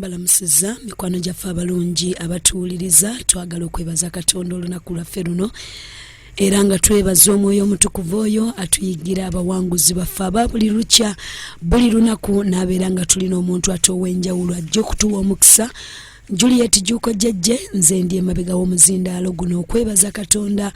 mbalamusiza mikwano gyaffe abalungi abatuwuliriza twagala okwebaza Katonda olunaku lwaffe luno era nga twebaza omwoyo omutukuvu oyo atuyigira abawanguzi baffe aba buli lukya buli lunaku n'abeera nga tulina omuntu ate ow'enjawulo ajja okutuwa omukisa. Juliet Juko Jejje nze ndi emabega w'omuzindaalo guno okwebaza Katonda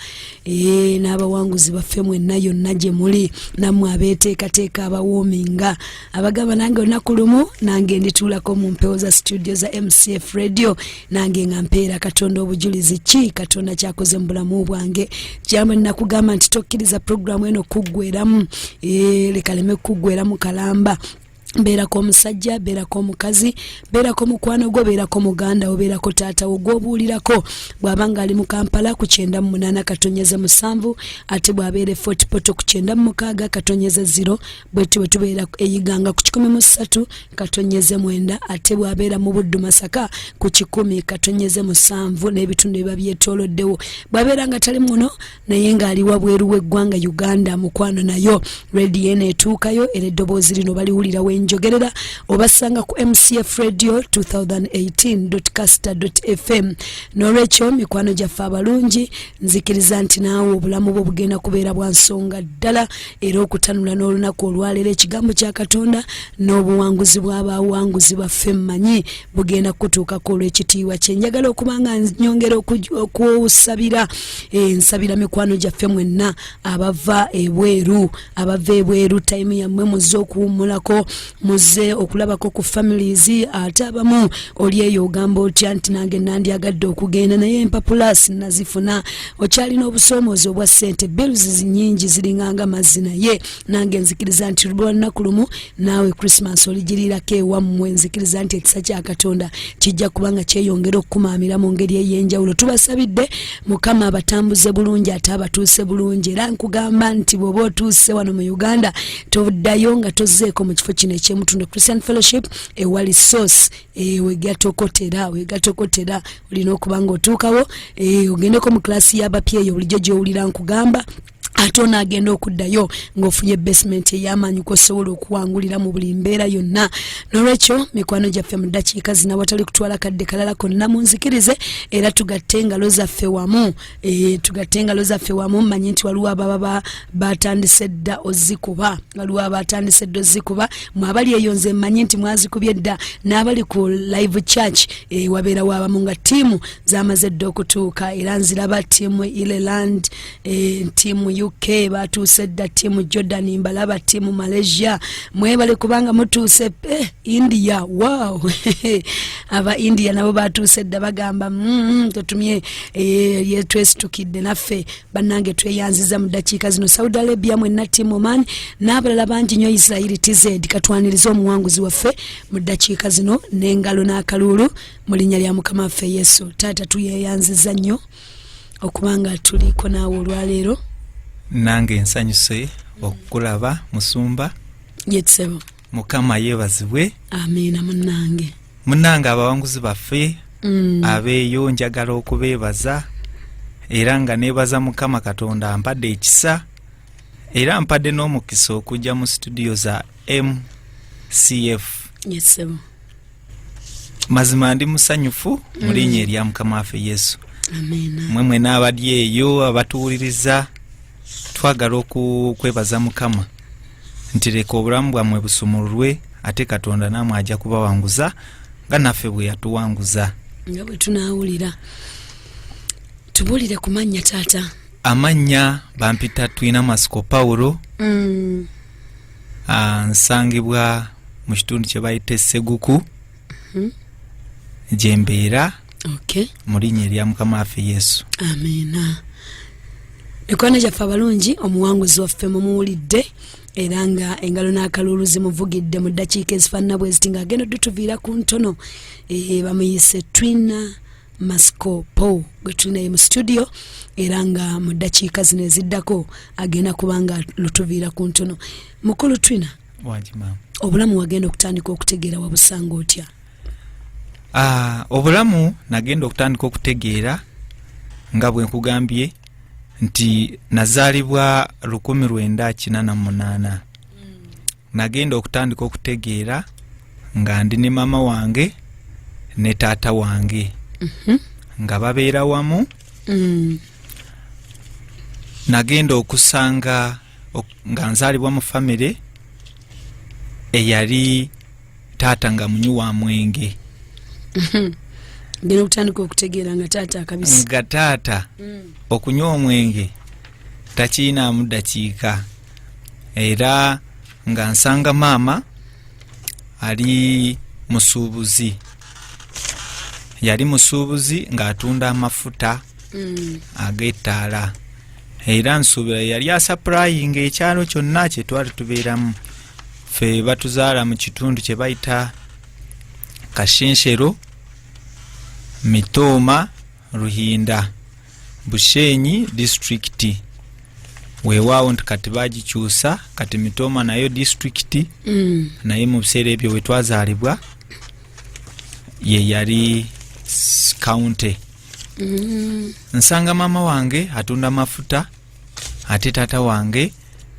n'abawanguzi baffe mwenna yonna gye muli nammwe abeeteekateeka abawoominga abagamba nange olunaku lumu nange ndituulako mu mpewo za studio za MCF radio nange nga mpeera Katonda obujulizi ki Katonda kyakoze mu bulamu bwange kyamwe nakugamba nti tokkiriza programu eno kuggweramu lekaleme kuggweramu kalamba. Beerako omusajja, beerako omukazi, beerako mukwano gwo, beerako muganda wo, beerako taata wo gw'obuulirako bw'abanga ali mu Kampala ku 98 katonyeza 7 ate bw'abeera Fort Portal ku 96 katonyeza 0 bwetyo bwe tubeera eyiganga ku 13 katonyeza 9 ate bw'abeera mu Buddu Masaka ku 10 katonyeza 7 n'ebitundu ebiba byetooloddewo bw'abeera nga tali muno naye ng'ali wabweru w'eggwanga Uganda mukwano nayo radio eno etuukayo era eddoboozi lino baliwulira njogerera obasanga ku MCF radio 2018.caster.fm n'olwekyo mikwano gyaffe abalungi nzikiriza nti naawe obulamu bwo bugenda kubeera bwa nsonga ddala era okutanula n'olunaku olwaleero ekigambo kya Katonda n'obuwanguzi bw'abawanguzi baffe mmanyi bugenda kutuukako olw'ekitiibwa kye njagala okuba nga nyongera okusabira nsabira mikwano gyaffe mwenna abava ebweru time yammwe muzze okuwummulako muze okulabako ku families ate abamu oli eyo ogamba otya nti nange nandyagadde okugenda naye empapulasi nazifuna okyalina obusoomoozi obwa ssente bills nyingi ziringanga mazzi naye nange nzikiriza nti lunaku lumu naawe Christmas oligiriirako ewammwe nzikiriza nti ekisa kya Katonda kijja kubanga kyeyongera okukumaamira mu ngeri ey'enjawulo tubasabidde Mukama abatambuze bulungi ate abatuuse bulungi era nkugamba nti bw'oba otuuse wano mu Uganda toddayo nga tozzeeko mu kifo kino eky'Omutundwe Christian Fellowship ewali source wegatokotera olina okuba nga otuukawo ogendeko mu klasi y'abapya eyo bulijjo gy'owulira nkugamba ate onaagenda okuddayo ng'ofunye basement ey'amaanyi kosobola okuwangulira mu buli mbeera yonna n'olwekyo mikwano gyaffe mu ddakiika zina watali kutwala kadde kalala konna munzikirize era tugatte engalo zaffe wamu mmanyi nti waliwo ababa batandise dda ozikuba mwabali eyo nze mmanyi nti mwazikubye dda n'abali ku live church wabeera waabamu nga ttiimu zamaze dda okutuuka era nziraba ttiimu Ireland ttiimu UK batuuse dda ttiimu Jordan mbalaba ttiimu Malaysia mwebale kubanga mutuuse India wow aba India nabo batuuse dda bagamba totumye yetwesitukidde naffe bannange tweyanziza mu ddakiika zino Saudi Arabia mwenna ttiimu Oman n'abalala bangi nnyo Israel TZ katwaniriza omuwanguzi waffe mu ddakiika zino n'engalo n'akaluulu mu linnya lya Mukama waffe Yesu taata tuyeyanziza nnyo okubanga tuliko naawe olwaleero nange nsanyuse okulaba musumba yetsebo Mukama yeebazibwe amina munange abawanguzi baffe abeeyo njagala okubeebaza era nga neebaza Mukama Katonda ampadde ekisa era ampadde n'omukisa okujja mu studio za MCF yetsebo mazima ndi musanyufu mu linnya erya Mukama waffe Yesu amina mwemwe n'abali eyo abatuwuliriza twagala okwebaza Mukama nti leka obulamu bwammwe busumululwe ate Katonda namwe ajja kubawanguza nga naffe bwe yatuwanguza nga bwe tunaawulira tubuulire ku mannya taata. Amannya bampita Twinamasiko Paulo nsangibwa mu kitundu kye bayita Seguku gye mbeera mu linnya erya Mukama waffe Yesu amina. Mikwano gyaffe abalungi omuwanguzi waffe mumuwulidde era nga engalo n'akaluulu zimuvugidde mu ddakiika ezifaanana bwe ziti ng'agenda dutuviira ku ntono bamuyise Twinamasiko Paulo gwe tulinaye mu studio era nga mu ddakiika zino eziddako agenda kuba nga lutuviira ku ntono. Mukulu Twina obulamu wagenda okutandika okutegeera wabusanga otya? Obulamu nagenda okutandika okutegeera nga bwe nkugambye nti nazaalibwa 1988 nagenda okutandika okutegeera nga ndi ne mama wange ne taata wange nga babeera wamu. Nagenda okusanga nga nzaalibwa mu famire eyali taata nga munywa mwenge. Ngeno kutandika okutegeera nga taata akabisi. Nga taata okunywa omwenge takiinaamu ddakiika. Era nga nsanga maama ali musuubuzi. Yali musuubuzi ng'atunda amafuta ag'ettaala. Era nsuubira yali asapurayinga ekyalo kyonna kye twali tubeeramu. Ffe batuzaala mu kitundu kye bayita Kashenshero, Mitooma, Ruhinda, Bushenyi district. Weewaawo nti kati baagikyusa kati Mitooma nayo district. Naye mu biseera ebyo we twazaalibwa ye yali county. Nsanga maama wange atunda mafuta ate taata wange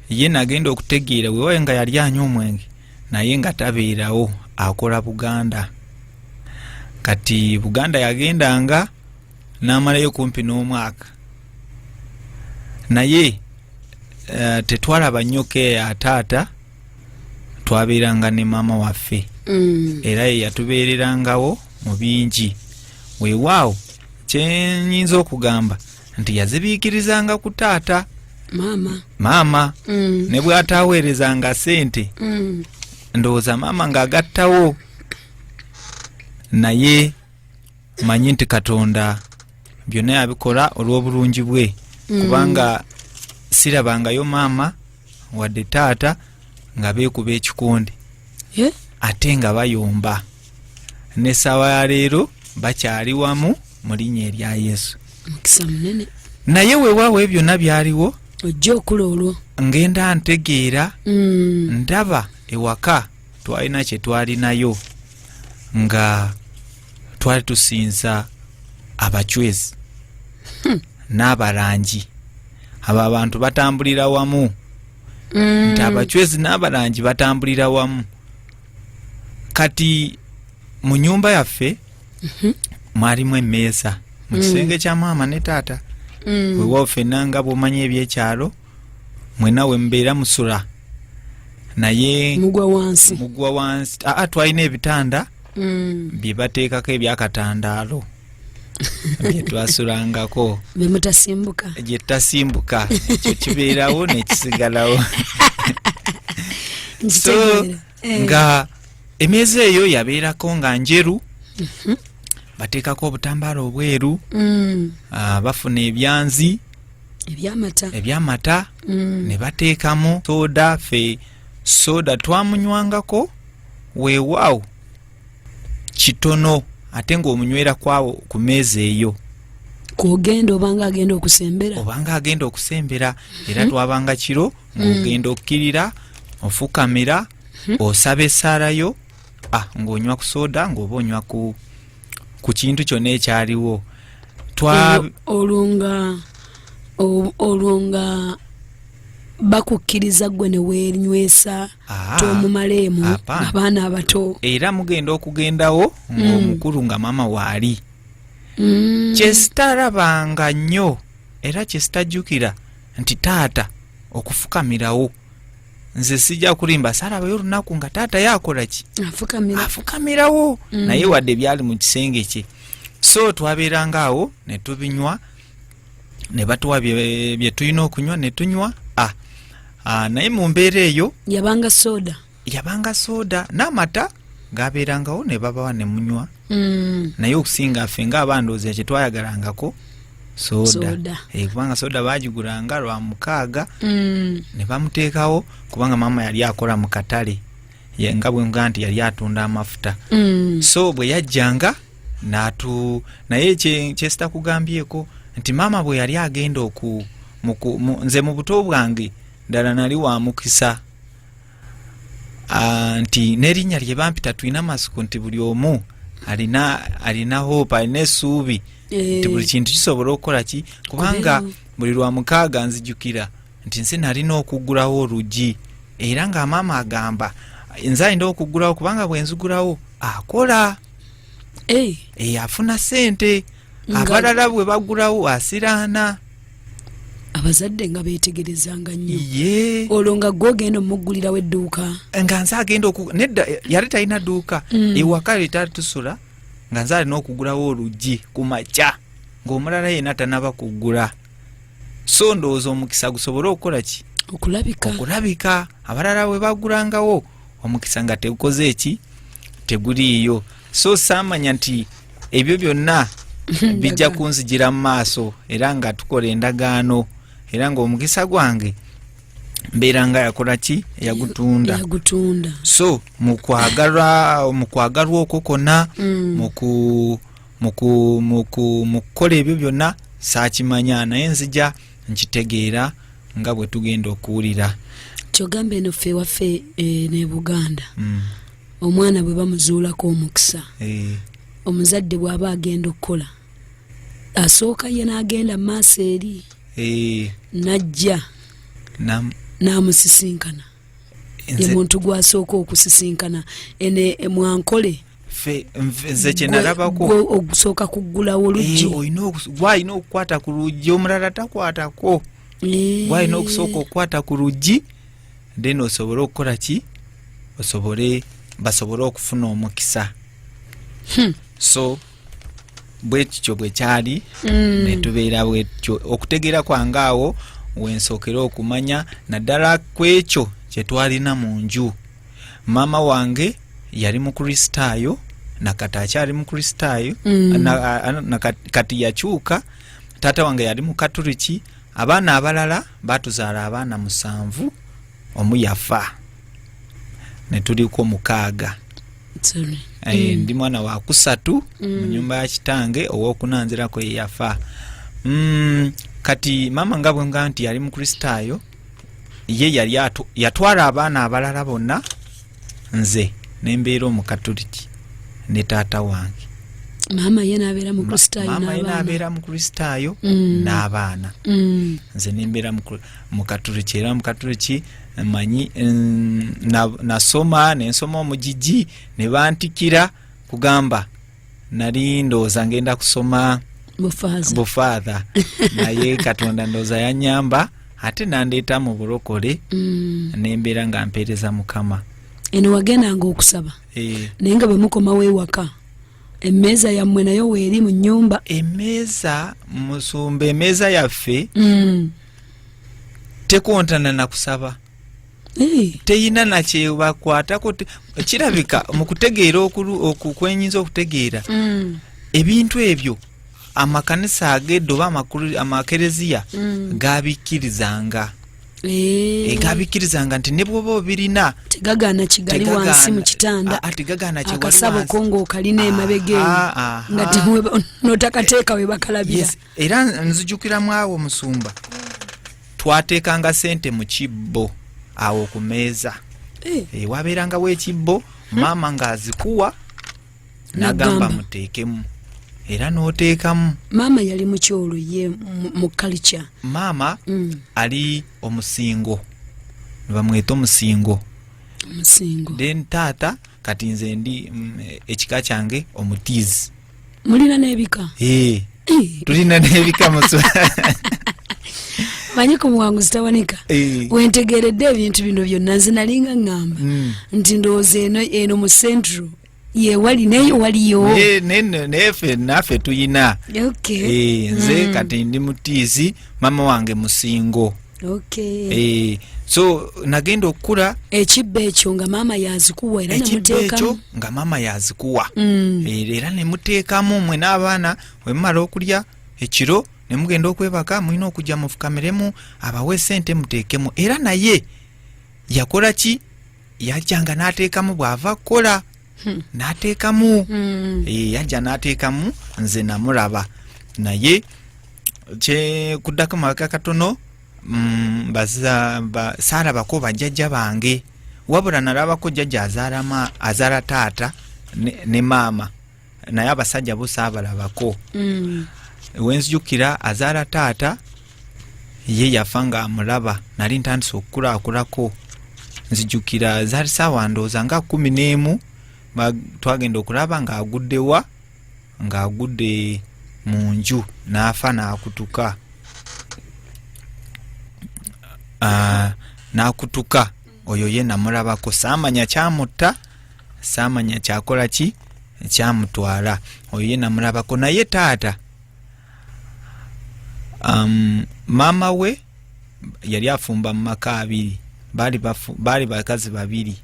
ye nagenda okutegeera weewayo nga yali anywa omwenge naye nga tabeerawo akola Buganda. Kati Buganda yagendanga n'amalayo kumpi n'omwaka. Naye tetwalaba nnyo ya taata, twabeeranga ne maama waffe. Era ye yatubeererangawo mu bingi. Weewaawo kyenyinza okugamba nti yazibiikirizanga ku taata. Maama ne bw'ataaweerezanga ssente ndowooza maama ng'agattawo. Naye manyi nti Katonda byonna yabikola olw'obulungi bwe. Kubanga sirabangayo maama wadde taata nga beekuba ekikonde ate nga bayomba. N'essaawa ya leero bakyali wamu mu linnya erya Yesu. Naye weewaawo ebyo byonna byaliwo ojja okula olwo. Ngenda ntegeera ndaba ewaka twalina kye twalinayo nga twali tusinza abachwezi n'abalangi. Abo abantu batambulira wamu. Nti abachwezi n'abalangi batambulira wamu. Kati mu nyumba yaffe mwalimu emmeeza mu kisenge kya maama ne taata. Weewaawo ffenna nga bw'omanyi ebyekyalo mwena we mubeera musula. Naye mugwa wansi. Twalina ebitanda bye bateekako ebyakatandaalo bye twasulangako gye tutasimbuka. Ekyo kibeerawo nekisigalawo. So nga emmeeza eyo yabeerako nga njeru. Bateekako obutambaala obweru. Bafuna ebyanzi ebyamata ne bateekamu soda. Ffe soda twamunywangako weewaawo kitono ate ng'omunywera kwawo ku meeza eyo. Kugenda obanga agenda okusembera. Era twabanga kiro ng'ogenda okkirira ofukamira osaba essaalayo ng'onywa ku soda ng'oba onywa ku kintu kyonna ekyaliwo. Olwo bakukkiriza gwe ne weerinywesa tomumaleemu abaana abato. Era mugenda okugendawo ng'omukulu nga maama waali. Kye sitalabanga nnyo era kye sitajjukira nti taata okufukamirawo. Nze sijja kulimba salabayo olunaku nga taata yakola ki? Afukamirawo. Naye wadde byali mu kisenge kye. So twabeeranga awo ne tubinywa ne batuwa bye tulina okunywa ne tunywa. Naye mu mbeera eyo yabanga soda n'amata gabeerangawo ne babawa ne munywa. Naye okusinga ffe ng'abandoozi kye twayagalangako soda. Kubanga soda baagigulanga lwa 6 ne bamuteekawo kubanga maama yali akola mu katale nga bwe nga nti yali atunda amafuta. So bwe yajjanga naye kyesitakugambyeko nti maama bwe yali agenda nze mu buto bwange ddala nali wa mukisa. Nti n'erinnya lye bampita Twinamasiko nti buli omu alina hope, alina essuubi nti buli kintu kisobola okukola ki. Kubanga buli lwa 6 nzijukira nti nsi nalina okuggulawo oluggi. Era nga maama agamba nze alina okuggulawo kubanga bwe nzigulawo akola. afuna sente abalala bwe bagulawo asiraana abazadde nga beetegerezanga nnyo olwo nga gwogenda omugulirawo edduuka nga nze agenda nedda yali talina dduuka ewaka litatusula nga nze alina okugulawo oluggi ku makya ng'omulala yenna tanaba kuggula so ndowooza omukisa gusobole okukola ki okulabika abalala bwe bagulangawo omukisa nga tegukoze eki teguliiyo so saamanya nti ebyo byonna bijja kunzijira mu maaso era nga tukola endagaano era ng'omukisa gwange mbeera nga yakola ki yagutunda so mu kwagalwa okwo konna mu kukola ebyo byonna saakimanya naye nzija nkitegeera nga bwe tugenda okuwulira kyogambe eno ffe waffe ne Buganda omwana bwe bamuzuulako omukisa omuzadde bw'aba agenda okukola asooka ye n'agenda mu maaso eri najja n'amusisinkana ye muntu gw'asooka okusisinkana ene mwankole nze kyenalabako ogusooka kuggulawo oluggi gwalina okukwata ku luggi omulala takwatako gwalina okusooka okukwata ku luggi then osobole okukola ki basobole okufuna omukisa so bwekityo bwe kyali netubeera bwekityo okutegeera kwange awo wensookera okumanya naddala ku ekyo kyetwalina mu nju maama wange yali mukristaayo nakati akyali mukristaayo kati yakyuka taata wange yali mukatuliki abaana abalala batuzaala abaana 7 omu yafa netuliko 6 ndi mwana wa 3 mu nyumba ya kitange owokunanzirako ye yafa kati mama nga bwenga nti yali mukristaayo ye yali yatwala abaana abalala bonna nze nembeera omukatuliki ne taata wange maama ye n'abeera mukristaayo n'abaana nze nembeera mukatuliki era mukatuliki manyi nasoma nensoma omugigi ne bantikira kugamba nali ndowooza ngenda kusoma bufaatha naye Katonda ndowooza yanyamba ate nandeeta mu bulokole nembeera nga mpeereza Mukama. Eno wagendanga okusaba naye nga bwe mukomawo ewaka emmeeza yammwe nayo weeri mu nnyumba emmeeza musumba emmeeza yaffe tekontana na kusaba teyina nakyebakwatako kirabika mu kutegeera okukwenyinza okutegeera ebintu ebyo amakanisa ageddo oba amakereziya gabikkirizanga gabikkirizanga nti ne bwoba obirina tegagaana kigali wansi mu kitanda akasabo ko ng'okalina emabega nga notakateeka we bakalabira era nzijukiramu awo musumba twateekanga sente mu kibbo awo ku meeza wabeerangawo ekibbo maama ng'azikuwa n'agamba muteekemu era n'oteekamu. Maama yali mukyolo ye mu culture. Maama ali omusingo bamweta omusingo. Then taata kati nze ndi ekika kyange omutiizi. Mulina n'ebika? Tulina n'ebika muso. Manyi ku muwanguzi tawanika wentegeredde ebintu bino byonna nze nalinga ngamba nti ndowooza eno mu central ye wali neyo waliyo nefe naffe tuyina nze kati ndi mutiizi mama wange musingo so nagenda okukula ekibbo ekyo nga maama yazikuwa era nemuteekamu nga maama yazikuwa era nemuteekamu mwe n'abaana wemumala okulya ekiro nemugenda okwebaka mulina okujja mufukamiremu abawe sente muteekemu era naye yakola ki yajjanga n'ateekamu bw'ava kukola n'ateekamu yajja n'ateekamu nze namulaba naye kuddako mabaka katono saalabako bajjajja bange wabula nalabako jjajja azaala taata ne maama naye abasajja bo saabalabako wenzijukira azaala taata ye yafa nga amulaba nali ntandise okukulaakulako nzijukira zaali saawa ndowooza nga 11 twagenda okulaba ng'aguddewa ng'agudde mu nju n'afa n'akutuka. N'akutuka oyo ye namulabako, saamanya kyamutta, saamanya kyakola ki kyamutwala, oyo ye namulabako. Naye taata maama we yali afumba mu maka abiri, baali bakazi babiri.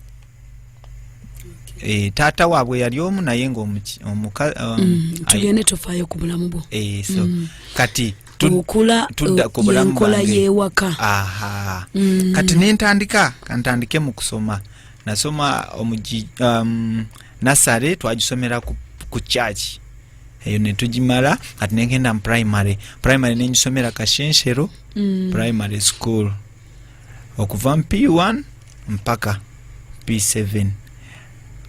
Taata waabwe yali omu naye tugende tufaayo ku bulamu bwo. So kati tukula yenkola yeewaka. Kati ntandike mu kusoma. Nasoma nasale twagisomera ku church. Eyo ne tugimala kati negenda mu primary nengisomera Kashenshero primary school okuva mu P1 mpaka P7.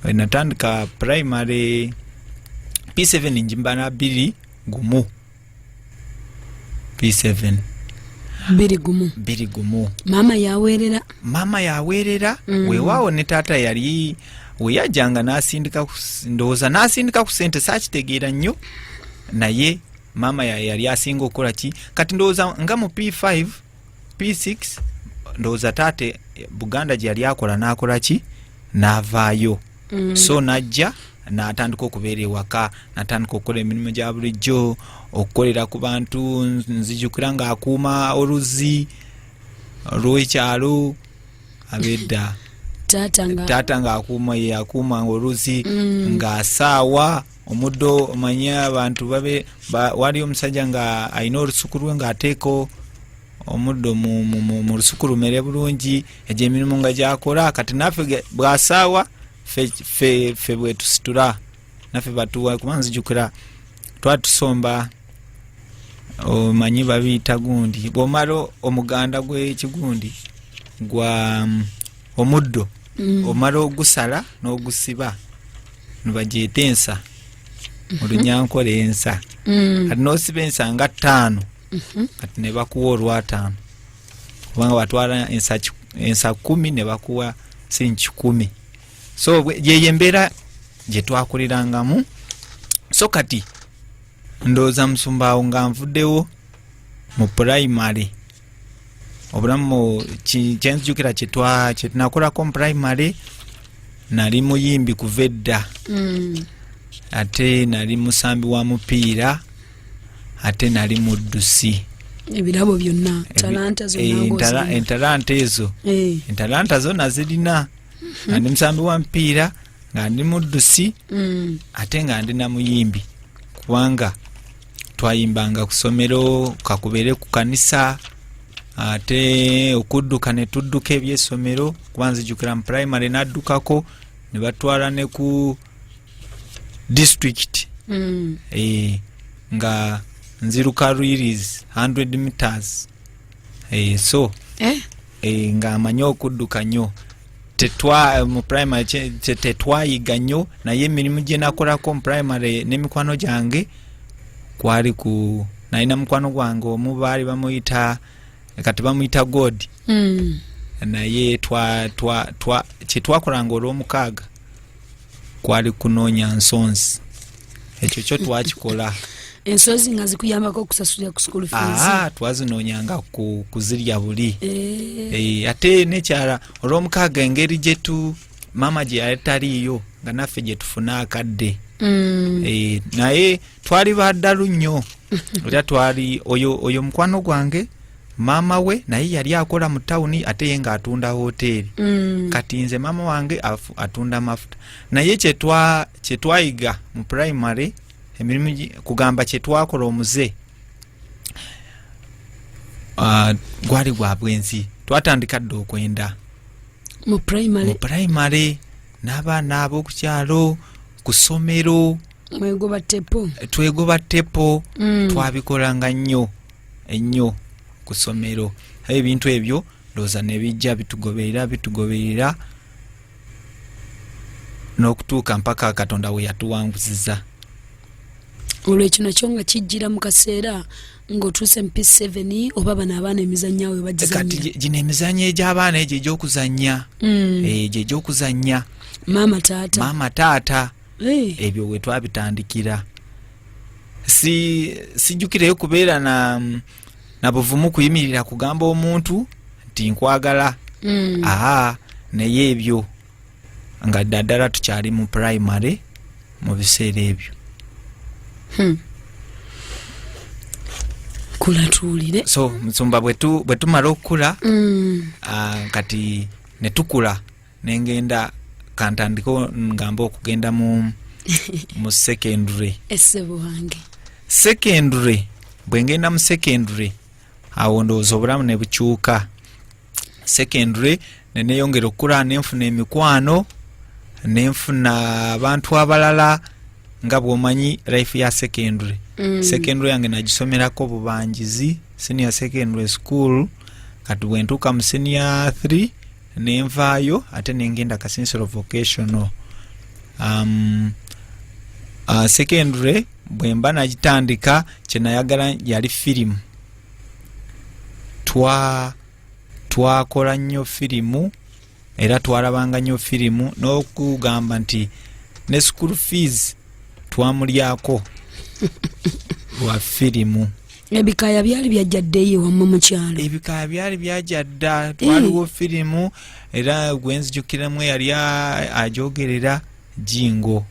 Natandika primary P7 njimbana 2 gumu. P7 2 gumu. Mama yaweerera weewaawo ne taata yali weyajjanga n'asindika ku ssente saakitegeera nnyo, naye mama yali asinga okukola ki. Kati ndowooza nga mu P5 P6 ndowooza taate Buganda gye yali akola n'akola ki n'avaayo. So najja n'atandika okubeera ewaka, n'atandika okukola emirimu gya bulijjo, okukolera ku bantu. Nzijukira ng'akuuma oluzzi olw'ekyalo abedda. Taata ng'akuuma oluzzi ng'asaawa omuddo. Omanye abantu wali omusajja nga alina olusuku lwe ng'ateeko omuddo mu lusuku lumere bulungi, egyo emirimu nga gyakola. Kati naffe bw'asaawa fe bwe tusitula naffe batuwa. Kuba nzijukira twatusomba omanyi babiyita gundi, bw'omala omuganda gw'ekigundi gwa omuddo omala ogusala n'ogusiba nibagyeta ensa mu Lunyankole ensa. Kati n'osiba ensa nga 5 kati ne bakuwa olwa5, kubanga batwala ensa 10 ne bakuwa senti 10. So yeyo embeera gye twakulirangamu. So kati ndowooza Musumbaawo nga nvuddewo mu primary, obulamu kyenzijukira kye tunakolako mu primary, nali muyimbi kuva edda, ate nali musambi wa mupiira, ate nali muddusi. Ebirabo byonna entalanta zo nazirina. Nga ndi musambi wa mupiira, nga ndi muddusi, ate nga ndi na muyimbi, kubanga twayimbanga ku ssomero, kakubere ku kanisa, ate okudduka ne tudduka eby'essomero. Kuba nzijukira mu primary naddukako ne batwala ne ku district nga nziruka relays 100 meters. So nga amanyi okudduka nnyo. Mu primary tetwayiga nnyo, naye emirimu gye nakolako mu primary n'emikwano gyange kwali ku nalina mukwano gwange omu baali bamuyita kati bamuyita God. Naye kye twakolanga olw'omukaaga kwali kunoonya nsonzi. Ekyo kyo twakikola. Ensonzi nga zikuyambako okusasulira ku school fees. Twazinoonyanga kuzirya buli. Ate nekyala olw'omukaaga engeri gyetu mama gye yataliiyo nga naffe gye tufuna akadde. Naye twali baddalu nnyo. Era twali oyo mukwano gwange maama we naye yali akola mu tawuni, ate ye ng'atunda hoteeri. Kati nze maama wange atunda mafuta. Naye kye twayiga mu primary emirimu kugamba kye twakola omuze gwali gwa bwenzi. Twatandika dda okwenda mu primary n'abaana ab'oku kyalo ku ssomero twegoba tepo. Twabikolanga nnyo ku ssomero. Ebintu ebyo ndowooza ne bijja bitugoberera n'okutuuka mpaka Katonda we yatuwanguziza. Olwekyo nakyo nga kijjira mu kaseera ng'otuuse mu P7 oba bano abaana emizannyo we bagizannya. Kati gino emizannyo egy'abaana egyo egy'okuzannya, egyo egy'okuzannya maama taata ebyo we twabitandikira. sijjukireyo kubeera na buvumu kuyimirira kugamba omuntu nti nkwagala. Naye ebyo nga ddala tukyali mu primary mu biseera ebyo. Kula tuwulire. So Musumba bwe tumala okukula kati ne tukula nengenda kantandiko ngamba okugenda mu secondary. Essebo wange. Secondary bwe ngenda mu secondary awo ndowooza obulamu ne bukyuka. Secondary neneyongera okukula nenfuna emikwano nenfuna abantu abalala nga bw'omanyi life ya secondary. Secondary yange nagisomerako bubanjizi senior secondary school kati bwe ntuuka mu senior 3 nenvaayo ate nengenda Kasinsiro vocational. Secondary bwe mba nagitandika kyenayagala yali firimu. Twakola nnyo firimu era twalabanga nnyo firimu n'okugamba nti ne school fees twamulyako lwa firimu. Ebikaya byali byajjaddeyo wamma mu kyalo. Ebikaya byali byajjadda twaliwo firimu era gwenzijukiramu yali ajogerera Jingo.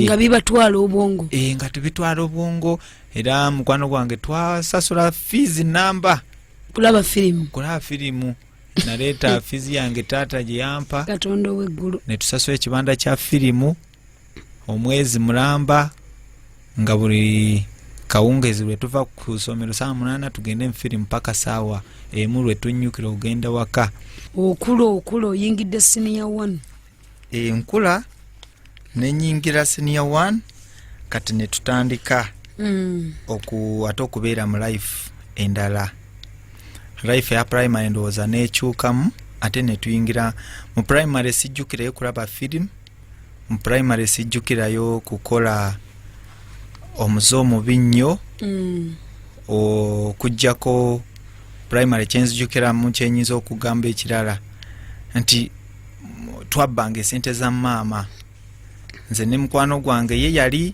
Nga bibatwala obwongo. Nga tubitwala obwongo era mukwano gwange twasasula fees namba kulaba firimu. Naleeta fees yange taata gye yampa Katonda w'eggulu ne tusasula ekibanda kya firimu omwezi mulamba nga buli kawungezi lwe tuva ku ssomero saa 8 tugende mu firimu paka saawa emu lwe tunnyukira ogenda waka. Okula oyingidde senior 1. Nkula nenyingira senior 1 kati ne tutandika ate okubeera mu life endala. Life ya primary ndowooza nekyukamu ate ne tuyingira mu primary. Sijjukirayo kulaba firimu mu primary, sijjukirayo kukola omuze omubi nnyo okuggyako primary. Kyenzijjukiramu kyenyinza okugamba ekirala nti twabbanga esente za maama. Nze ne mukwano gwange ye yali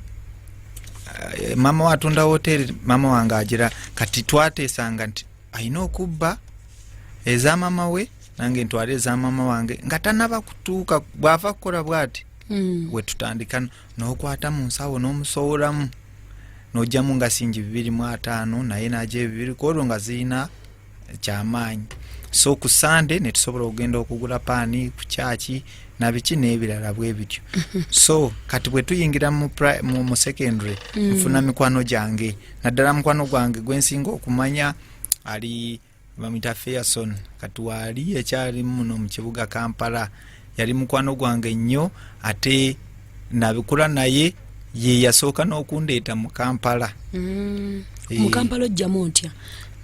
mama watunda hotel, mama wange agira kati twateesanga nti ayina okubba eza mama we nange ntwale eza mama wange nga tanaba kutuuka bw'ava kukola bw'ati. We tutandika n'okwata mu nsawo n'omusowolamu n'ojjamu nga singi 250 naye naje 2 kolwo nga zirina kyamaanyi. So ku Sunday ne tusobola okugenda okugula paani ku kyaki na biki n'ebirala bwe bityo. So kati bwe tuyingira mu secondary nfuna mikwano gyange naddala mukwano gwange gwensinga okumanya ali bamita Fairson kati wali ekyali muno mu kibuga Kampala. Yali mukwano gwange nnyo ate nabikula naye ye yasooka n'okundeeta mu Kampala. Mu Kampala ojjamu otya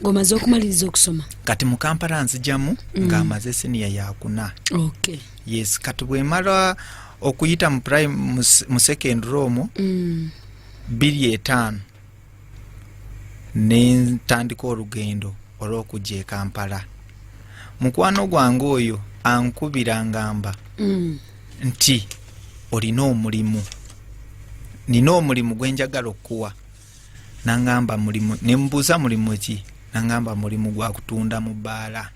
ng'omaze okumaliriza okusoma? Kati mu Kampala nzijamu ng'amaze senior yakuna. Okay. Yes, kati bwe mala okuyita mu secondary omwo 2005 ne ntandika olugendo olw'okujja e Kampala. Mukwano gwange oyo ankubira ngamba nti olina omulimu, nina omulimu gwe njagala okuwa. Nangamba mulimu, ne mbuuza mulimu ki? Nangamba mulimu gwa kutunda mu bbaala.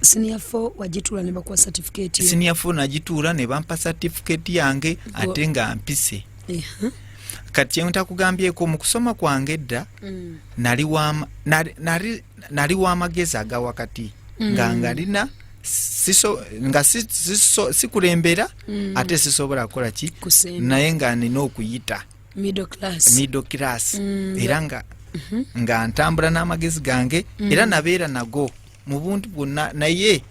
Senior 4 wagituula ne bakuwa certificate? Senior 4 nagituula ne bampa certificate yange ate nga mpise. Kati kyenta kugambyeko mu kusoma kwange dda nali wa magezi aga wakati nga ngalina sikulembera ate sisobola kukola ki naye nga nina okuyita middle class era nga ntambula n'amagezi gange era nabeera nago mu buntu bwonna naye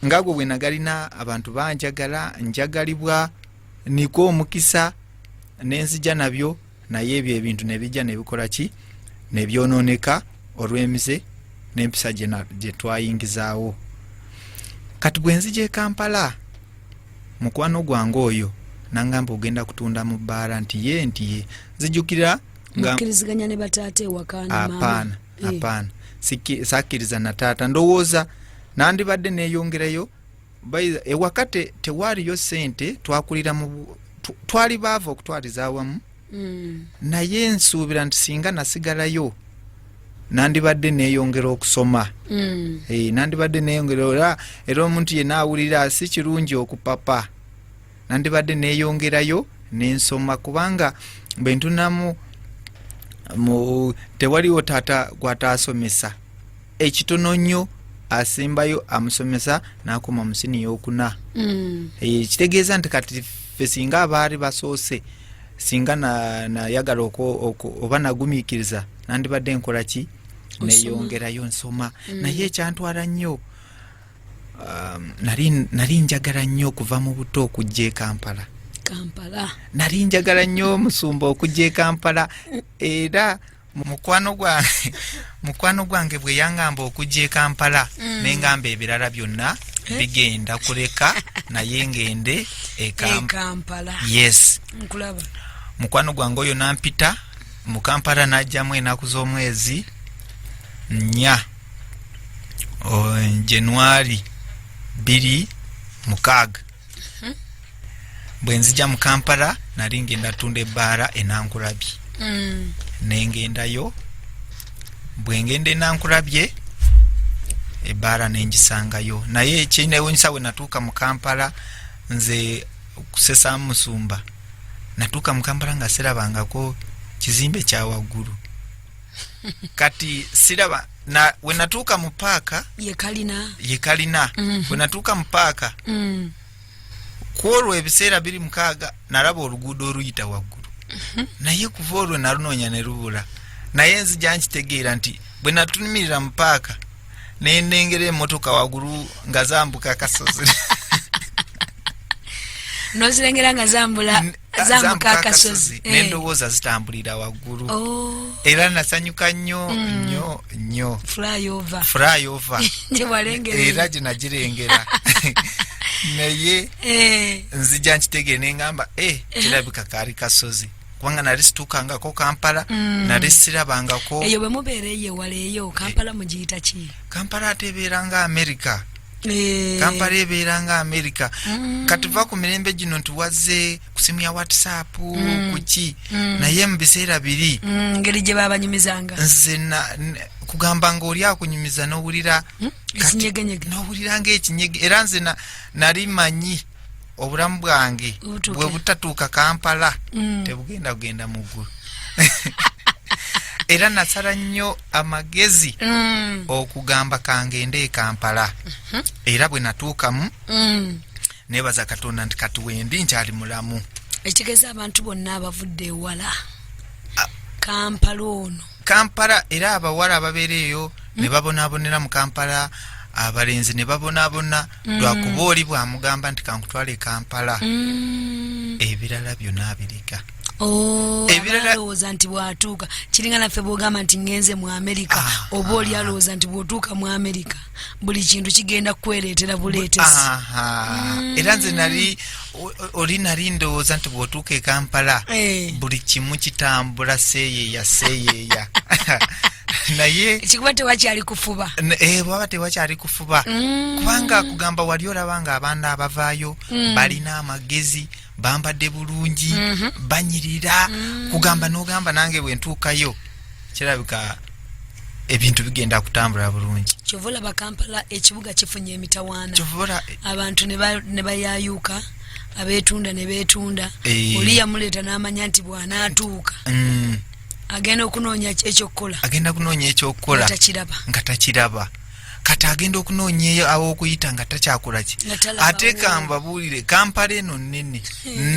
ngagwe bwe nagalina abantu banjagala njagalibwa niko omukisa nenzija nabyo naye ebyo ebintu ne bijja ne bikola ki ne byononeka olw'emize n'empisa gye twayingizaawo. Kati bwe nzija e Kampala mukwano gwange oyo nangamba ogenda kutunda mu bbaala nti ye nzijukira mukkiriziganya ne bataate ewaka ne maama? Hapana, sakkiriza na taata. Ndowooza nandibadde neeyongerayo ewaka tewaaliyo ssente, twakulira mu twali baava okutwaliza awamu naye nsuubira nti singa nasigalayo nandibadde neeyongera okusoma nandibadde neeyongera era omuntu yenna awulira si kirungi okupapa nandibadde neeyongerayo nensoma kubanga bwe ntunamu tewaliwo taata gwataasomesa ekitono nnyo asembayo amusomesa n'akoma mu siniya okuna kitegeeza nti kati ffe singa abaali basoose singa nayagala oba nagumiikiriza nandibadde nkola ki neyongerayo nsoma naye ekyantwala nnyo nali njagala nnyo okuva mu buto okujja e Kampala nali njagala nnyo omusumba okujja e Kampala era mukwano gwange bwe yangamba okujja e Kampala nengamba ebirala byonna bigenda kuleka naye ngende e Kampala. Yes, nkulaba mukwano gwange oyo nampita mu Kampala najjamu enaku z'omwezi 4 January 26 bwe nzija mu Kampala nali ngenda tunda ebbaala enankulabye nengendayo bwe ngenda enankulabye ebbaala nengisangayo naye ekinewunyisa bwe natuuka mu Kampala nze kusesa musumba natuuka mu Kampala nga sirabangako kizimbe kya waggulu kati siraba we natuuka mu paaka ye kalina we natuuka mu paaka kwolwo ebiseera 26 nalaba oluguudo oluyita waggulu naye kuva olwo nalunoonya ne lubula naye nzija nkitegeera nti bwe natumirira mu paaka nenengera emmotoka waggulu nga zambuka akasozi nozirengera nga zambuka akasozi nendowooza zitambulira waggulu era nasanyuka nnyo flyover era gye nagirengera naye nzija nkitegeere nengamba kirabika kaali kasozi kubanga nali situukangako Kampala nali sirabangako eyo bwe mubeera eyewala eyo Kampala mugiyita ki? Kampala ate ebeera nga America. Kampala ebeera nga America. Kati tuva ku mirembe gino nti wazze kusimya WhatsApp kuki naye mu biseera biri ngeri gye babanyumizanga nze kugamba ng'oli akunyumiza n'owulira n'owulira ng'ekinyege era nze nali manyi obulamu bwange bwe butatuuka Kampala tebugenda kugenda mu ggulu era nasala nnyo amagezi okugamba kangende e Kampala era bwe natuukamu nebaza Katonda nti kati wendi nkyali mulamu ekitegeeza abantu bonna abavudde ewala Kampala era abawala ababeera eyo ne babonaabonera mu Kampala abalenzi ne babonaabona lwakuba oli bwamugamba nti kankutwala e Kampala ebirala byonna abireka ebirala alowooza nti bwatuuka kiringa naffe bwogamba nti ngenze mu America oba oli alowooza nti bwotuuka mu America buli kintu kigenda kwereetera buleetesi era nze oli nali ndowooza nti bwotuuka e Kampala buli kimu kitambula seeyeeya naye ekikuba tewakyali kufuba bwaba tewakyali kufuba kubanga kugamba wali olaba nga abaana abavaayo balina amagezi bambadde bulungi banyirira kugamba n'ogamba nange bwe ntuukayo kirabika ebintu bigenda kutambula bulungi kyova olaba Kampala ekibuga kifunye emitawaana abantu ne bayayuuka abeetunda ne beetunda oli yamuleeta n'amanya nti bw'anaatuuka agenda okunoonya ekyokukola nga takiraba kati agenda okunoonya aw'okuyita nga takyakola ki ate kambabuulire Kampala eno nnene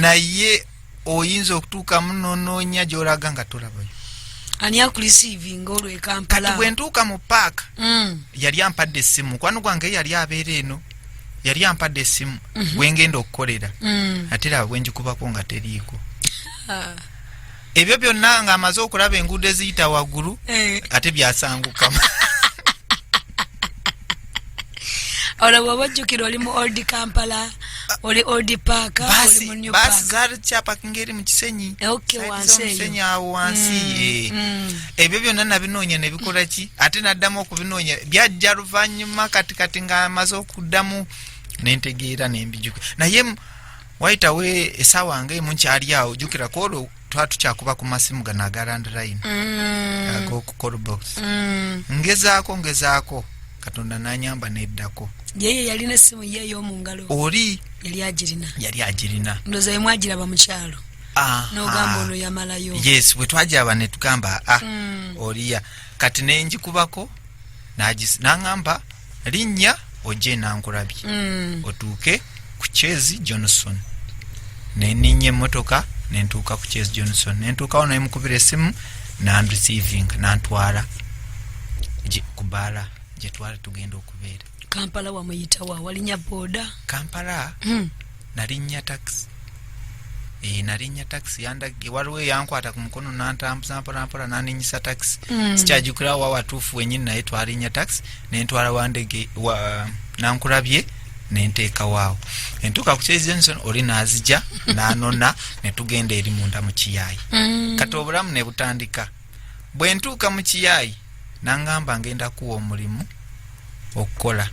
naye oyinza okutuukamu n'onoonya gy'olaga nga tolabayo ani akulisiivinga olwo e Kampala kati bwe ntuuka mu paaka yali ampadde essimu mukwano gwange yali abeera eno yali ampadde essimu gwengenda okukolera ate laba bwe njikubako nga teriiko ebyo byonna nga amaze okulaba enguudo eziyita waggulu ate byasangukamu olwo bw'oba ojjukira oli mu Old Kampala oli Old Park oli mu New Park basi zaali kyapakinga eri mu Kisenyi Kisenyi awo wansi ebyo byonna nabinoonya ne bikola ki ate naddamu okubinoonya byajja luvannyuma kati nga amaze okuddamu nentegeera nembijuka naye waita we esawa ng'emu nkyali awo jjukira kolo twatuchakuba ku masimu gano aga landline ago ku call box ngezaako Katonda n'anyamba neddako yeye yalina essimu ye y'omu ngalo oli yali agirina ndoza ye mwagiraba mu kyalo n'ogamba ono yamalayo yes bwe twajaba ne tugamba oliya kati nenjikubako n'angamba linnya ojje nankulabye otuuke ku Chezi Johnson neninye emmotoka nentuuka ku Chezi Johnson nentuukawo nemukubira essimu nandreceiving nantwala kubaala gye twali tugenda okubeera Kampala wamuyita wa walinya boda Kampala nalinnya taxi nalinnya taxi yandage waliwo yankwata ku mukono nantambuza mpolampola naninyisa taxi sikyajjukira wa watuufu wenyini naye twalinnya taxi nentwala wandege nankulabye nenteeka waawo entuuka ku Chezi Johnson oli naazija nanona netugenda eri munda mu kiyaayi kati obulamu ne butandika bwe ntuuka mu kiyaayi nangamba ngenda kuwa omulimu okukola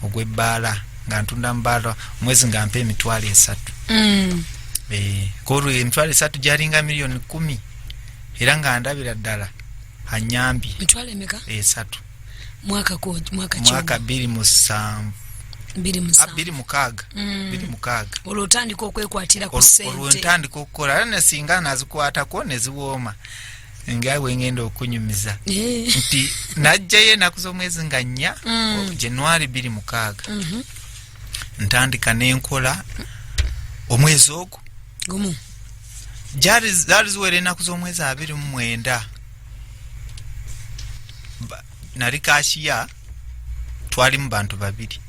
ogw'ebbaala nga ntunda mu bbaala omwezi nga mpa emitwalo 3 kolo emitwalo 3 gyalinga miliyoni 10 era nga ndabira ddala anyambye mitwalo emeka 3 mwaka 2007 26 olwo otandika okwekwatira ku ssente olwo ntandika okukola era nesinga nazikwatako ne ziwooma ngawe ngenda okunyumiza nti najjayo enaku z'omwezi nga 4 January 26 ntandika nenkola omwezi ogwo gumu zaali ziwera enaku z'omwezi 29 nali kashiya twali mu bantu babiri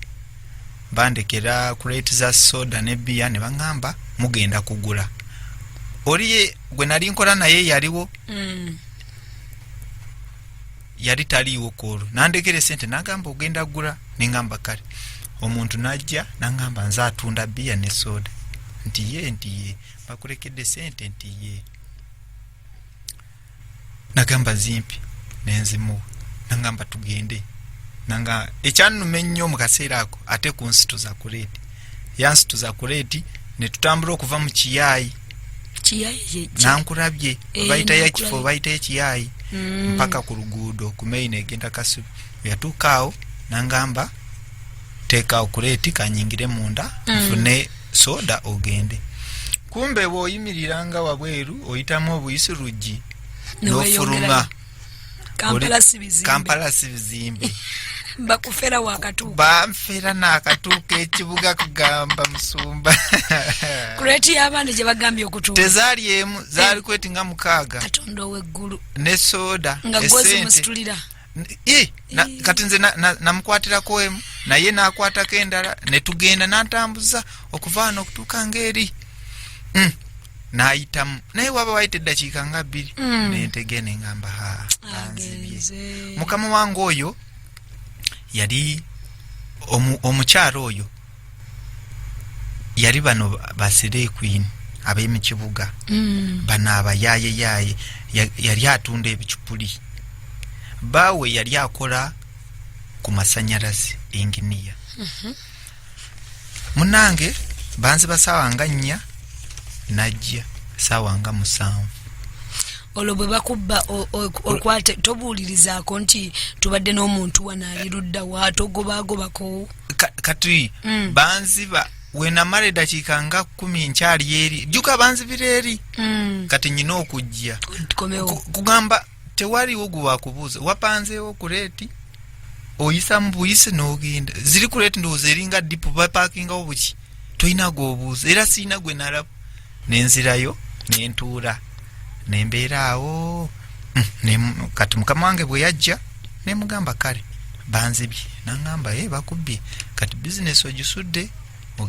bandekera crate za soda ne bia ne bangamba mugenda kugula oliye gwe nali nkola naye yaliwo yali taliwo kolo nandekere sente nagamba ogenda kugula nengamba kale omuntu najja nangamba nza atunda bia ne soda ntiye bakulekedde sente ntiye nagamba zimpi nenzimu nangamba tugende nanga ekyannume nnyo mu kaseera ako ate kunsituza kuleti yansituza kuleti ne tutambula okuva mu kiyaayi nankulabye bayita yakifo bayita ekiyaayi mpaka ku luguudo ku main egenda Kasubi yatuukaawo nangamba teekaawo kuleti kanyingire munda nfune soda ogende kumbe bw'oyimiriranga wabweru oyitamu obuyisi luggi n'ofuluma Kampala si bizimbe bakufera wakatuuka bamfera n'akatuuka ekibuga kugamba musumba kureti y'abaana gye bagambye okutuuka tezaali emu zaali kweti nga 6 Katonda ow'eggulu ne soda nga gwozi musitulira kati nze namukwatirako emu naye n'akwatako endala ne tugenda n'antambuza okuva wano okutuuka ng'eri nayitamu naye waba wayita eddakiika nga 2 nentege nengamba banzibye mukama wange oyo yali omukyalo oyo yali bano basire queen ab'emu kibuga bano abayaye yali atunda ebicupuli baawe yali akola ku masanyalaze engineer munange banze basaawa nga 4 najja saawa nga 7 olwo bwe bakubba okwate tobuulirizaako nti tubadde n'omuntu wano alirudda wa togobagobako kati banziba wenamala eddakiika nga 10 nkyali eri jjuka banzibira eri kati nyina okujja kugamba tewaliwo gwe wakubuuza wapanzeewo kuleeti oyisa mu buyisi n'ogenda ziri kuleeti ndowooza eringa dipu bapakingawo buki toyina g'obuuza era siina gwe nalaba nenzirayo nentuula nembeera awo kati mukama wange bwe yajja nemugamba kale banzibye nangamba bakubbye kati bizinesi ogisudde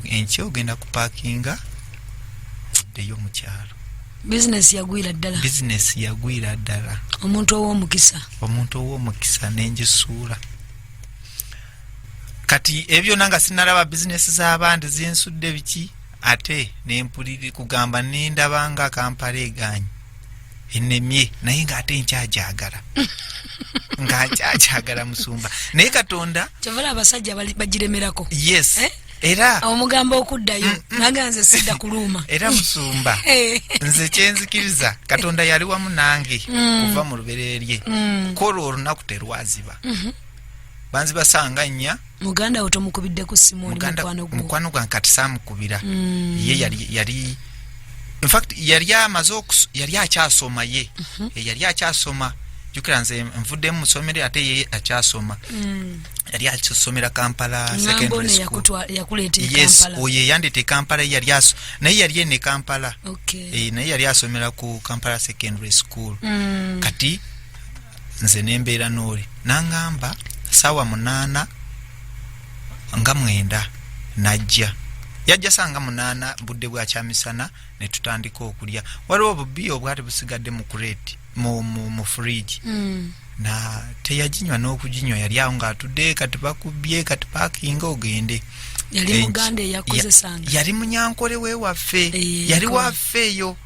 enkya ogenda kupakinga ddeyo mu kyalo bizinesi yagwira ddala omuntu ow'omukisa nenjisuula kati ebyo nanga sinalaba bizinesi z'abandi zensudde biki ate nempuliri kugamba nendabanga Kampala eganyi enemye naye ng'ate nkyajagala musumba naye Katonda kyavala abasajja bagiremerako yes era omugamba okuddayo naganze sidda kuluma era musumba nze kyenzikiriza Katonda yali wamu nange kuva mu lubererye kola olunaku terwaziba banzi basanganya muganda otomukubidde ku simu oli mukwano gwange kati saamukubira ye yali in fact yali akyasoma ye yali akyasoma jukira nze nvuddemu musomere ate ye akyasoma yali akyasomera Kampala secondary school yes oye yandete Kampala naye yali ene Kampala naye yali asomera ku Kampala secondary school kati nze nembeera n'oli nangamba sawa 8 nga 9 najja yajja sanga 8 budde bwa kyamisana ne tutandika okulya waliwo obubi obwali busigadde mu crate mu fridge na teyajinywa n'okujinywa yali awo ng'atudde kati bakubye kati parking ogende yali muganda yakozesanga yali munyankole we waffe yali waffe eyo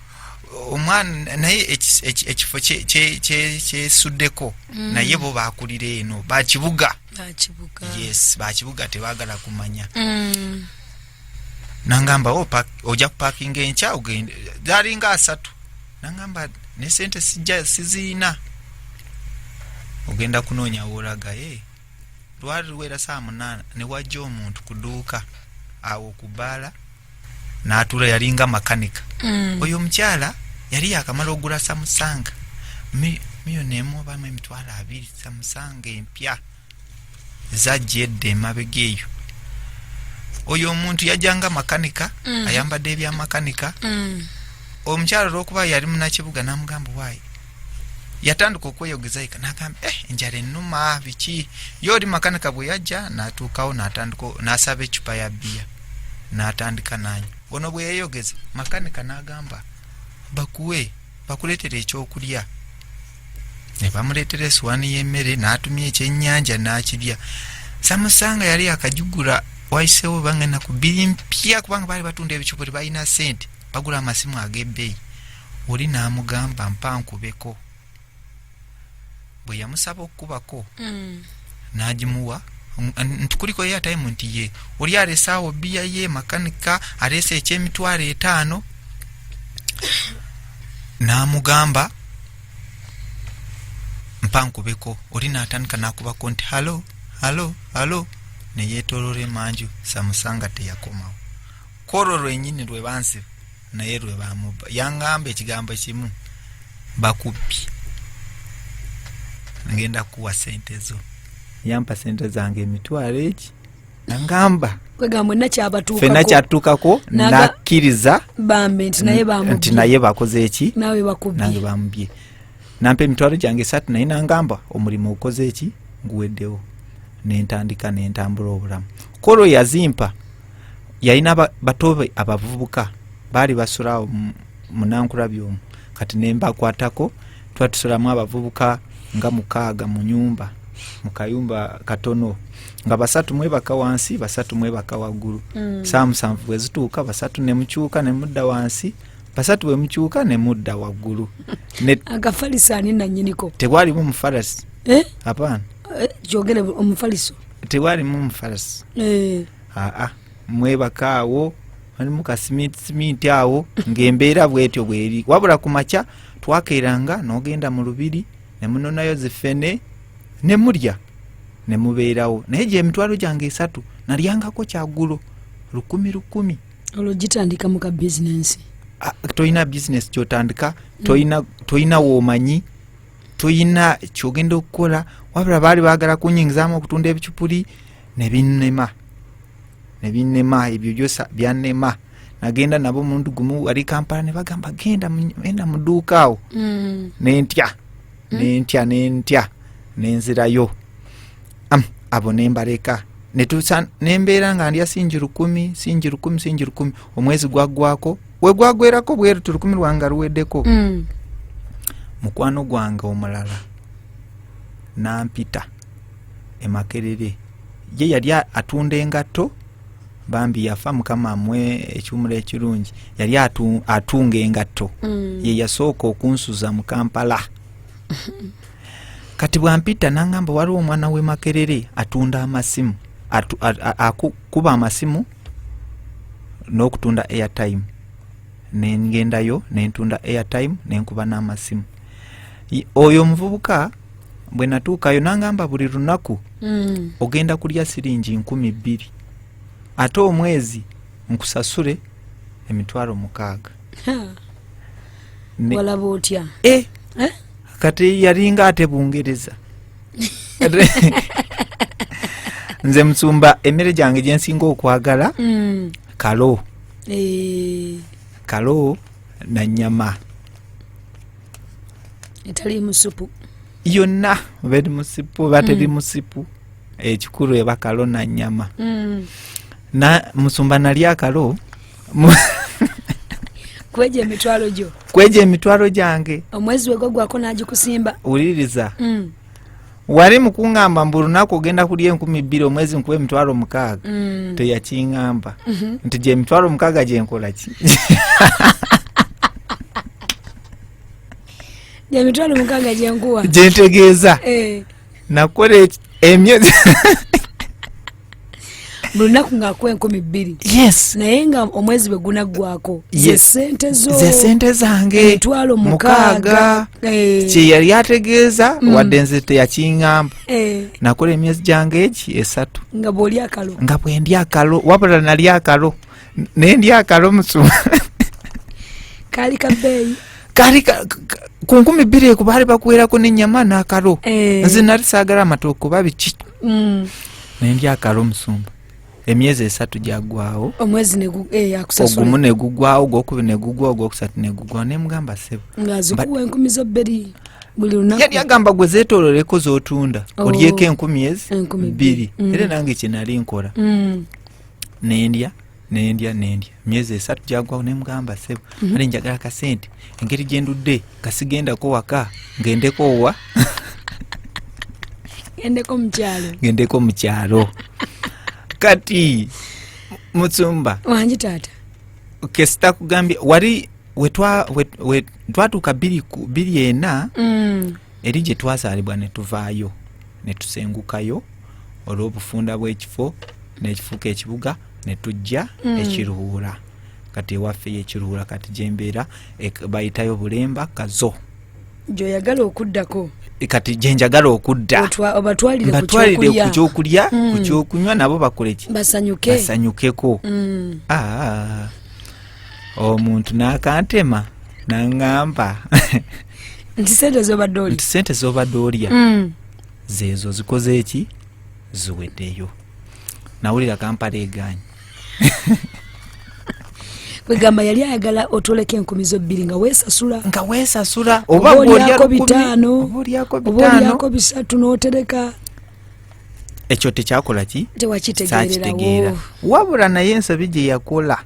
omwana naye ekifo kyesuddeko naye bo bakulira eno bakibuga yes bakibuga tebaagala kumanya nangamba ojja kuparkinga enkya ogende zalinga 3 nangamba ne sente siziina ogenda kunoonya woolaga lwali luwera saa 8 ne wajja omuntu kuduuka awo kubaala n'atuula yalinga makanika oyo omukyala yali yakamala ogula samusanga miliyoni oba emitwalo 2 samusanga empya zajja edda emabega eyo oyo omuntu yajjanga makanika ayambadde ebyamakanika omukyala olw'okuba yali munakibuga n'amugamba waayi yatandika okweyogeza ika n'agamba enjala ennuma biki yoli makanika bwe yajja n'atuukawo n'asaba ecupa ya bbiya n'atandika nanywa ono bwe yayogeza makanika n'agamba bakuleetera ekyokulya ne bamuleetera essuwaani y'emmere n'atumya ekyennyanja n'akirya samusanga yali akajugula wayiseewo bangenda ku bbiri mpya kubanga baali batunda ebicupa tebalina sente bagula amasimu ag'ebbeeyi oli n'amugamba mpankubeko bwe yamusaba okukubako n'agimuwa ntukuliko ye atayimu nti ye oli alesaawo bbiya ye makanika aleese ekyemitwalo 5 n'amugamba mpankubeko oli n'atandika n'akubako nti halo ne yeetooloola emanju samusanga teyakomawo kolo lwenyini lwe bansiba naye lwe bamubba yangamba ekigambo kimu bakubbi ngenda kuwa sente zo yampa sente zange emitwalo eki nangamba fena kyatuukako nakkiriza nti naye bakoze eki nange bamubye nampa emitwalo gyange 3 naye nangamba omulimu okoze eki guweddewo nentandika nentambula obulamu kolo yazimpa yalina batobe abavubuka baali basulawo munankulabi omu kati nembakwatako twatusulamu abavubuka nga 6 mu nyumba mu kayumba katono nga 3 mwebaka wansi 3 mwebaka waggulu saa 7 bwe zituuka 3 ne mukyuka ne mudda wansi 3 bwe mukyuka ne mudda waggulu agafalisaani nannyiniko tewalimu mufalasi apana kyogere omufaliso tewalimu mufalasi mwebaka awo walimu kasimiti awo ng'embeera bwetyo bweri wabula ku makya twakeeranga n'ogenda mu lubiri ne munonayo zifene ne mulya ne mubeerawo naye gye emitwalo gyange 3 nalyangako kyaggulo 10 olwo gitandika mu ka bizinensi toyina bizinesi gyotandika toyina woomanyi toyina kyogenda okukola wabula baali baagala kunyingizaamu okutunda ebicupuli ne binnema ebyo byosa byannema nagenda nabo omuntu gumu wali Kampala ne bagamba genda mu dduuka awo nentya nenzirayo abo nembaleka nembeera nga ndya singi 10 omwezi gwaggwako we gwagwerako bweru 10 lwanga luweddeko mukwano gwange omulala nampita emakerere ye yali atunda engatto bambi yafa mukama amwe ekyumula ekirungi yali atunga engatto ye yasooka okunsuza mu Kampala kati bwampita nangamba waliwo omwana we Makerere atunda amasimu akuba amasimu n'okutunda airtime nengendayo nentunda airtime nenkuba n'amasimu. Oyo omuvubuka bwe natuukayo nangamba buli lunaku ogenda kulya siringi 2,000 ate omwezi nkusasule $6,000. Walaba otya? Kati yalinga ate Bungereza. Nze Musumba emmere gyange gye nsinga okwagala kalo. Kalo na nnyama. Etali musupu. Yonna beri musipu bateri musipu. Ekikulu eba kalo na nnyama. Na Musumba nali akalo. Kweje emitwalo gyo. Kweje emitwalo gyange. Omwezi wego gwako nagikusimba. Uliriza. Wali mukungamba mbu lunaku ogenda kulya 2,000 omwezi nkuwe $6,000. Teyakingamba. Nti gye $6,000 gye nkola ki? Gye $6,000 gye nkuwa. Gye ntegeeza. Nakola emyezi. Lunaku ngakuwa 2,000. Yes. Naye nga omwezi bwe gunaggwako. Yes. Ze sente zange. $6,000. Kye yali ategeeza wadde nze teyakingamba. Nakola emyezi gyange egi 3. Nga bw'oli akalo. Nga bwe ndi akalo. Wabula nali akalo. Naye ndi akalo Musumba. Kaali ka bbeeyi. Kaali ku 2,000 ku baali bakuweerako n'ennyama n'akalo. Nze nali saagala amatooke kuba biki. Naye ndi akalo Musumba. Emyezi 3 gyagwawo. Omwezi akusasula. Ogumu ne gugwawo, ogwokubiri ne gugwawo, ogwokusatu ne gugwawo. Ne mugamba ssebo. Ng'azikuwa 2,000 buli lunaku. Yali agamba gwe zeetoololeko z'otunda. Olyeko 2,000. Era nange kye nali nkola. Nendya. Emyezi 3 gyagwawo ne mugamba ssebo. Ali njagala kasente. Engeri gye ndudde kasigendako waka ngendeko owa. Ngendeko mu kyalo. Kati Musumba wanji taata kesita kugambye wali twatuuka 2 eri gye twazaalibwa ne tuvaayo ne tusengukayo olw'obufunda bw'ekifo n'ekifuuka ekibuga ne tujja ekiruhura. Kati ewaffe y'ekiruhura kati gye mbeera bayitayo Bulemba Kazo. Gy'oyagala okuddako. Kati gye njagala okudda. Batwalire ku kyokulya, ku kyokunywa nabo bakole ki? Basanyukeko. Omuntu n'akantema n'aŋŋamba. Nti sente z'obadde olya. Zeezo zikoze eki? Ziweddeyo. Nawulira Kampala egaanye. Kwegamba yali ayagala otoleka 2,000 nga weesasula. Oba olyako 5 olyako 3 n'otereka. Ekyo tekyakola ki? Tewakitegeerera. Wabula naye ensobi gye yakola.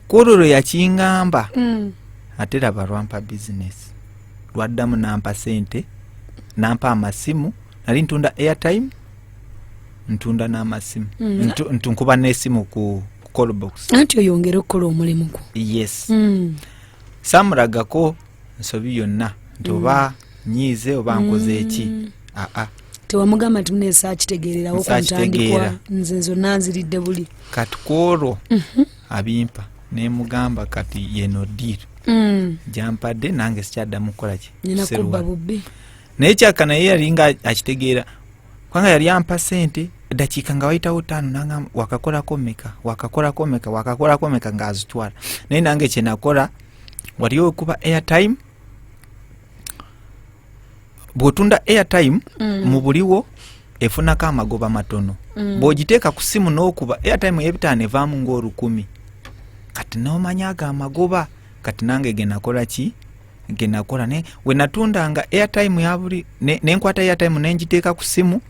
Kololo yakingamba. Ate laba lwampa bizinesi. Lwaddamu nampa sente, nampa amasimu. Nali ntunda airtime, ntunda n'amasimu. Ntunkuba n'essimu ku call box. Anti oyongere okukola omulimu gwo. Yes. Samuragako nsobi yonna nti oba nyiize oba nkoze eki. Tewamugamba nti muneesa kitegeererawo ku ntandikwa nze zonna nziridde buli. Kati kwolwo abimpa ne mugamba kati yeno ddiiro. Jampadde nange sikyaddamu kukola ki? Nina kubba bubbi. Naye kyaka naye yalinga akitegeera. Kubanga yali ampa sente dakiika nga wayitawo 5 nangamba wakakolako meka ng'azitwala. Naye nange kye nakola wali okuba airtime. Bw'otunda airtime mu buliwo efunako amagoba matono. Bw'ogiteeka ku simu n'okuba airtime y'ebitaano evaamu ng'olukumi. Kati n'omanya ago amagoba. Kati nange genakola ki? Genakola ne we natundanga airtime ya buli nenkwata airtime nenjiteeka ku simu.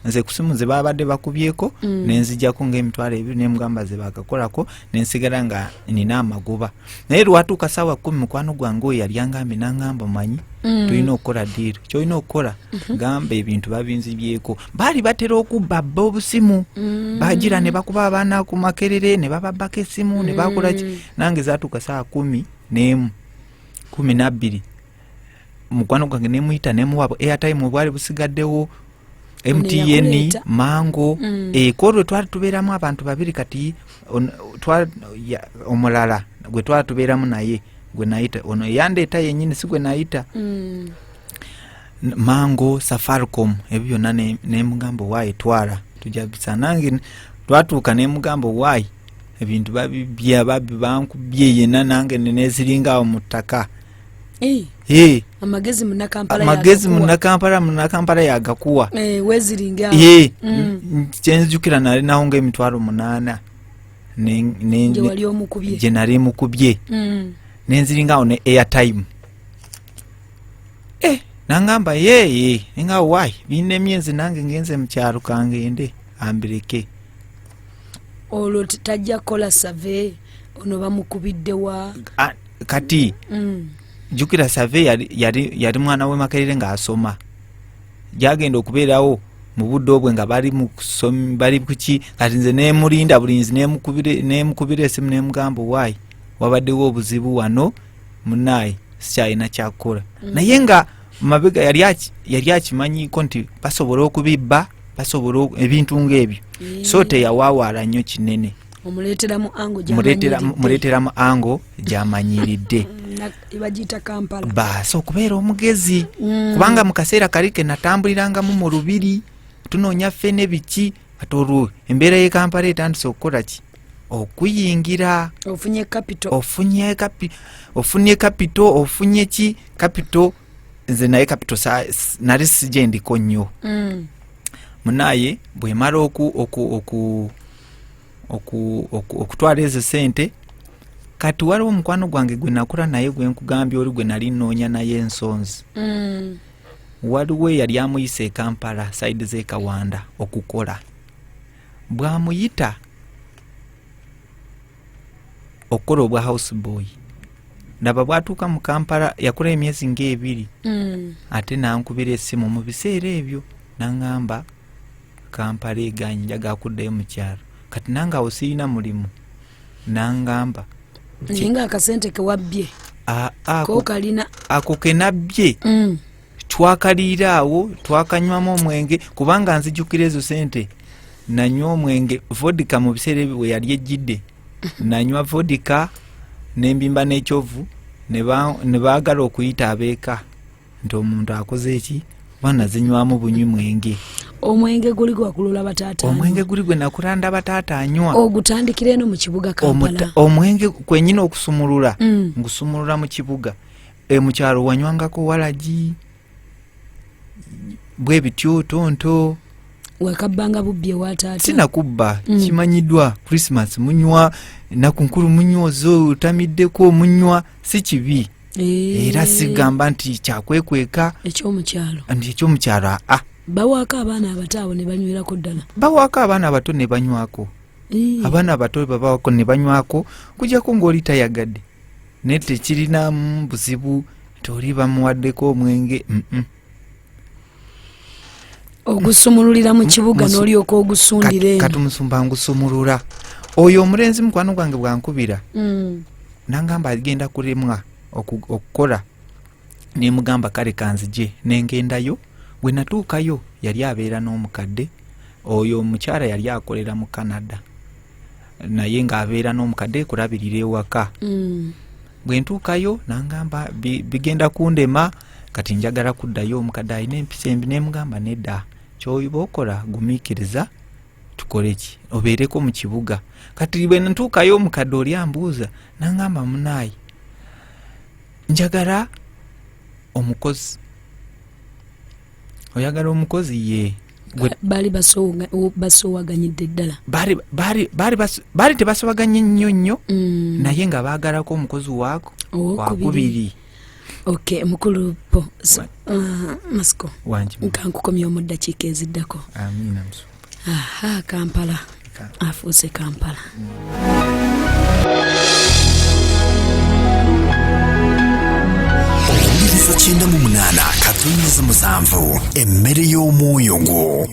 Nze ku simu ze babadde bakubyeko nenzijjako ng'emitwalo 2 ne mugamba ze bakakolako nensigala nga nina amagoba. Naye lwatuuka ssaawa 10 mukwano gwange oyo yali angambe n'angamba manyi tulina okukola ddiiro. Kyolina okukola gamba ebintu babinzibyeko. Baali batera okubba obusimu. Bagira ne bakuba abaana ku Makerere ne bababbako essimu ne bakola ki? Nange zaatuuka ssaawa 11 12 mukwano gwange nemuyita nemuwabo airtime obwali busigaddewo MTN mango koro twali tubeeramu abantu babiri kati omulala gwe twali tubeeramu naye gwe nayita ono yandeeta yennyini si gwe nayita mango Safaricom ebyo byonna nemugamba waayi twala tujabisa nange twatuuka nemugamba waayi ebintu babibya bankubye yenna nange neziringa awo mu ttaka amagezi munakampala yagakuwa weziringa kyenzijukira nali nawo ng'emitwalo 8 gye nali mukubye nenziringa awo ne airtime nangamba yeye nga waayi birina emyezi nange ngenze mu kyalo kangende ambireke olwo tajja kola save ono bamukubidde wa kati jukira save yali mwana we Makerere ng'asoma gyagenda okubeerawo mu budde obwe nga bali kuki kati nze nemulinda bulinzi nemukubira esimu nemugamba waayi wabaddewo obuzibu wano munaye sikyalina kyakukola naye nga mabega yali akimanyiko nti basobola okubibba basobola ebintu ng'ebyo so teyawaawaala nnyo kinene muleeteramu ango gyamanyiridde bagiyita Kampala baasa okubeera omugezi kubanga mu kaseera kali ke natambulirangamu mu lubiri tunoonya ffene biki ate olwo embeera y'e Kampala etandise okukola ki okuyingira ofunye kapito ofunye ki kapito nze naye kapito nali sigyendiko nnyo munaye bwemala okutwala ezo sente kati waliwo omukwano gwange gwe nakula naye gwe nkugambye oli gwe nali nnoonya naye ensonzi waliwo yali amuyisa e Kampala saidi z'e Kawanda okukola bwamuyita okukola obwa house boy ndaba bwatuuka mu Kampala yakola emyezi ng'ebiri ate nankubira essimu mu biseera ebyo nangamba Kampala eganye njaga kuddayo mu kyalo kati nange awo sirina mulimu nangamba nga akasente kewabbye ako kenabbye twakaliira awo twakanywamu omwenge kubanga nzijukira ezo sente nanywa omwenge vodika mu biseera ebyo we yali ejjidde nanywa vodika nembimba n'ekyovu ne baagala okuyita abeeka nti omuntu akoze eki bana zinywamu bunywi mwenge omwenge guli gwakulula bataata omwenge guli gwe nakulanda bataata anywa ogutandikira eno mu kibuga Kampala omwenge kwenyina okusumulula ngusumulula mu kibuga mu kyalo wanywangako walagi bwe bityo tonto wekabbanga bubbye wataata sinakubba kimanyiddwa Christmas munywa nakunkulu munywozo tamiddeko munywa si kibi era sigamba nti kyakwekweka ekyomukyalo bawaako abaana abato ne banywirako ddala bawaako abaana abato ne banywako abaana abato babawako ne banywako kujjako ng'oli tayagadde naye tekirinamu buzibu toli bamuwaddeko omwenge ogusumululira mu kibuga n'olyoka ogusundira eno katumusumba ngusumulula oyo omulenzi mukwano gwange bwankubira nangamba agenda kulemwa okukola nemugamba kale kanzije nengendayo bwe natuukayo yali abeera n'omukadde oyo omukyala yali akolera mu Canada naye ng'abeera n'omukadde kulabirira ewaka bwe ntuukayo nangamba bigenda kundema kati njagala kuddayo omukadde alina empisa embi nemugamba nedda kyoyiba okola gumiikiriza tukole ki obeereko mu kibuga kati bwe ntuukayo omukadde oli ambuuza nangamba munaayi njagala omukozi oyagala omukozi ye bali basoowaganyidde ddala bali tebasobaganye nnyo naye nga baagalako omukozi waako wakubiri Okay, mukulu po Masiko nkankukomya mu ddakiika eziddako. Amina msu. Kampala afuuse Kampala. Owuliriza 98 katonnyeza musanvu emmere y'omwoyo gwo.